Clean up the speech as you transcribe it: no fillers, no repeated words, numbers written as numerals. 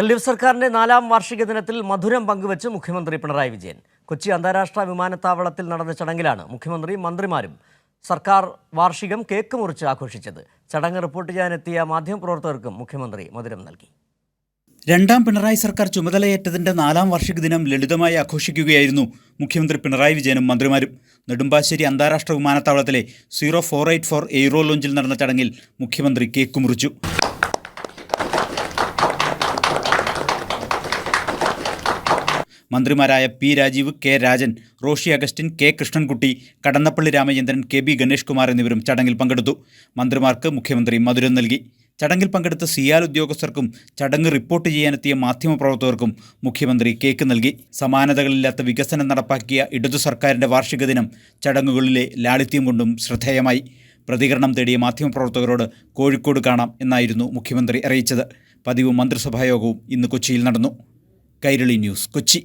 എൽ.ഡി.എഫ് സർക്കാരിന്റെ 4ാം വാർഷിക ദിനത്തിൽ മധുരം പങ്കുവച്ച് മുഖ്യമന്ത്രി പിണറായി വിജയൻ. കൊച്ചി അന്താരാഷ്ട്ര വിമാനത്താവളത്തിൽ നടന്ന ചടങ്ങിലാണ് മുഖ്യമന്ത്രിയും മന്ത്രിമാരും സർക്കാർ വാർഷികം കേക്ക് മുറിച്ച് ആഘോഷിച്ചത്. ചടങ്ങ് റിപ്പോർട്ട് ചെയ്യാനെത്തിയ മാധ്യമപ്രവർത്തകർക്കും മുഖ്യമന്ത്രി മധുരം നൽകി. രണ്ടാം പിണറായി സർക്കാർ ചുമതലയേറ്റതിന്റെ 4ാം വാർഷിക ദിനം ലളിതമായി ആഘോഷിക്കുകയായിരുന്നു മുഖ്യമന്ത്രി പിണറായി വിജയനും മന്ത്രിമാരും. നെടുമ്പാശ്ശേരി അന്താരാഷ്ട്ര വിമാനത്താവളത്തിലെ 0484 എയ്റോ ലോഞ്ചിൽ നടന്ന ചടങ്ങിൽ മുഖ്യമന്ത്രി കേക്ക് മുറിച്ചു. മന്ത്രിമാരായ P Rajeev, K Rajan, Roshi Augustine, K Krishnankutty, Kadannappally Ramachandran, K B Ganesh Kumar എന്നിവരും ചടങ്ങിൽ പങ്കെടുത്തു. മന്ത്രിമാർക്ക് മുഖ്യമന്ത്രി മധുരം നൽകി. ചടങ്ങിൽ പങ്കെടുത്ത സിയാൽ ഉദ്യോഗസ്ഥർക്കും ചടങ്ങ് റിപ്പോർട്ട് ചെയ്യാനെത്തിയ മാധ്യമപ്രവർത്തകർക്കും മുഖ്യമന്ത്രി കേക്ക് നൽകി. സമാനതകളില്ലാത്ത വികസനം നടപ്പാക്കിയ ഇടതു സർക്കാരിൻ്റെ വാർഷിക ദിനം ചടങ്ങുകളിലെ ലാളിത്യം കൊണ്ടും ശ്രദ്ധേയമായി. പ്രതികരണം തേടിയ മാധ്യമപ്രവർത്തകരോട് കോഴിക്കോട് കാണാം എന്നായിരുന്നു മുഖ്യമന്ത്രി അറിയിച്ചത്. പതിവ് മന്ത്രിസഭായോഗവും ഇന്ന് കൊച്ചിയിൽ നടന്നു. കൈരളി ന്യൂസ്, കൊച്ചി.